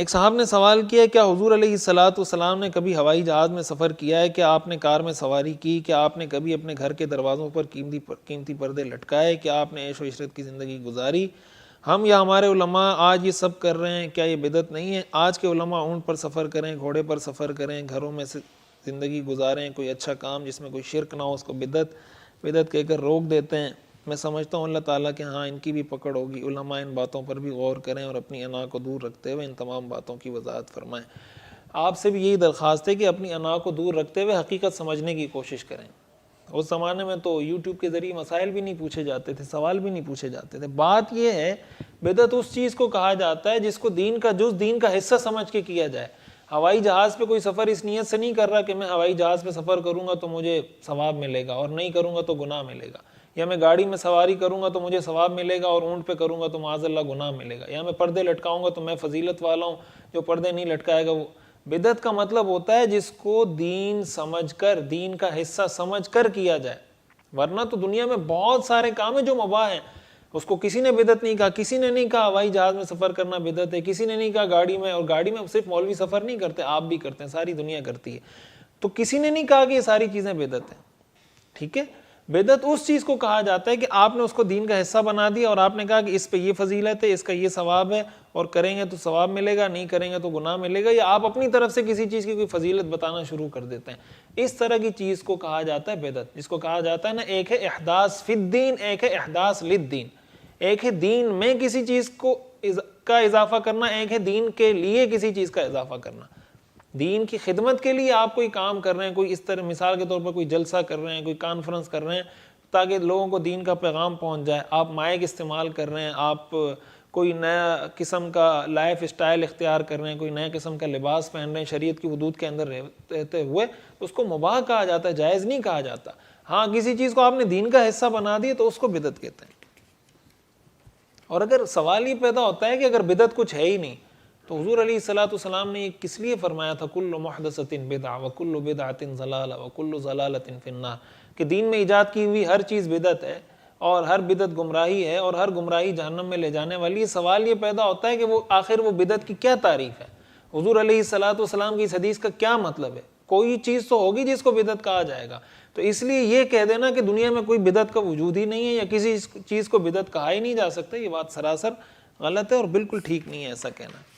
ایک صاحب نے سوال کیا کیا حضور علیہ الصلوۃ والسلام نے کبھی ہوائی جہاز میں سفر کیا ہے؟ کیا آپ نے کار میں سواری کی؟ کیا آپ نے کبھی اپنے گھر کے دروازوں پر قیمتی پردے لٹکائے؟ کیا آپ نے عیش و عشرت کی زندگی گزاری؟ ہم یا ہمارے علماء آج یہ سب کر رہے ہیں، کیا یہ بدعت نہیں ہے؟ آج کے علماء اونٹ پر سفر کریں، گھوڑے پر سفر کریں، گھروں میں سے زندگی گزاریں، کوئی اچھا کام جس میں کوئی شرک نہ ہو اس کو بدعت کہہ کر روک دیتے ہیں۔ میں سمجھتا ہوں اللہ تعالیٰ کہ ہاں ان کی بھی پکڑ ہوگی، علماء ان باتوں پر بھی غور کریں اور اپنی انا کو دور رکھتے ہوئے ان تمام باتوں کی وضاحت فرمائیں۔ آپ سے بھی یہی درخواست ہے کہ اپنی انا کو دور رکھتے ہوئے حقیقت سمجھنے کی کوشش کریں۔ اس زمانے میں تو یوٹیوب کے ذریعے مسائل بھی نہیں پوچھے جاتے تھے، سوال بھی نہیں پوچھے جاتے تھے۔ بات یہ ہے بدعت اس چیز کو کہا جاتا ہے جس کو دین کا حصہ سمجھ کے کیا جائے۔ ہوائی جہاز پہ کوئی سفر اس نیت سے نہیں کر رہا کہ میں ہوائی جہاز پہ سفر کروں گا تو مجھے ثواب ملے گا اور نہیں کروں گا تو گناہ ملے گا، یا میں گاڑی میں سواری کروں گا تو مجھے ثواب ملے گا اور اونٹ پہ کروں گا تو معاذ اللہ گناہ ملے گا، یا میں پردے لٹکاؤں گا تو میں فضیلت والا ہوں، جو پردے نہیں لٹکائے گا وہ۔ بدعت کا مطلب ہوتا ہے جس کو دین سمجھ کر، دین کا حصہ سمجھ کر کیا جائے، ورنہ تو دنیا میں بہت سارے کام ہیں جو مباح ہیں، اس کو کسی نے بدعت نہیں کہا۔ کسی نے نہیں کہا ہوائی جہاز میں سفر کرنا بدعت ہے، کسی نے نہیں کہا گاڑی میں، اور گاڑی میں صرف مولوی سفر نہیں کرتے، آپ بھی کرتے ہیں، ساری دنیا کرتی ہے، تو کسی نے نہیں کہا کہ یہ ساری چیزیں بدعت ہیں۔ ٹھیک ہے، بدعت اس چیز کو کہا جاتا ہے کہ آپ نے اس کو دین کا حصہ بنا دیا اور آپ نے کہا کہ اس پہ یہ فضیلت ہے، اس کا یہ ثواب ہے، اور کریں گے تو ثواب ملے گا، نہیں کریں گے تو گناہ ملے گا، یا آپ اپنی طرف سے کسی چیز کی کوئی فضیلت بتانا شروع کر دیتے ہیں۔ اس طرح کی چیز کو کہا جاتا ہے بدعت، جس کو کہا جاتا ہے نا، ایک ہے احداث فی الدین، ایک ہے احداث للدین۔ ایک ہے دین میں کسی چیز کا اضافہ کرنا، ایک ہے دین کے لیے کسی چیز کا اضافہ کرنا۔ دین کی خدمت کے لیے آپ کوئی کام کر رہے ہیں، کوئی اس طرح مثال کے طور پر کوئی جلسہ کر رہے ہیں، کوئی کانفرنس کر رہے ہیں تاکہ لوگوں کو دین کا پیغام پہنچ جائے، آپ مائک استعمال کر رہے ہیں، آپ کوئی نیا قسم کا لائف اسٹائل اختیار کر رہے ہیں، کوئی نیا قسم کا لباس پہن رہے ہیں شریعت کی حدود کے اندر رہتے ہوئے، اس کو مباح کہا جاتا ہے، جائز نہیں کہا جاتا۔ ہاں کسی چیز کو آپ نے دین کا حصہ بنا دیا تو اس کو بدعت کہتے ہیں۔ اور اگر سوال یہ پیدا ہوتا ہے کہ اگر بدعت کچھ ہے ہی نہیں تو حضور علیہ الصلوۃ والسلام نے یہ کس لیے فرمایا تھا کل محدثۃ بدعہ وکل بدعۃ ضلالہ وکل ضلالۃ فی النار، کہ دین میں ایجاد کی ہوئی ہر چیز بدعت ہے اور ہر بدعت گمراہی ہے اور ہر گمراہی جہنم میں لے جانے والی ہے۔ سوال یہ پیدا ہوتا ہے کہ وہ آخر وہ بدعت کی کیا تعریف ہے، حضور علیہ الصلوۃ والسلام کی اس حدیث کا کیا مطلب ہے؟ کوئی چیز تو ہوگی جس کو بدعت کہا جائے گا، تو اس لیے یہ کہہ دینا کہ دنیا میں کوئی بدعت کا وجود ہی نہیں ہے یا کسی چیز کو بدعت کہا ہی نہیں جا سکتا، یہ بات سراسر غلط ہے اور بالکل ٹھیک نہیں ہے ایسا کہنا۔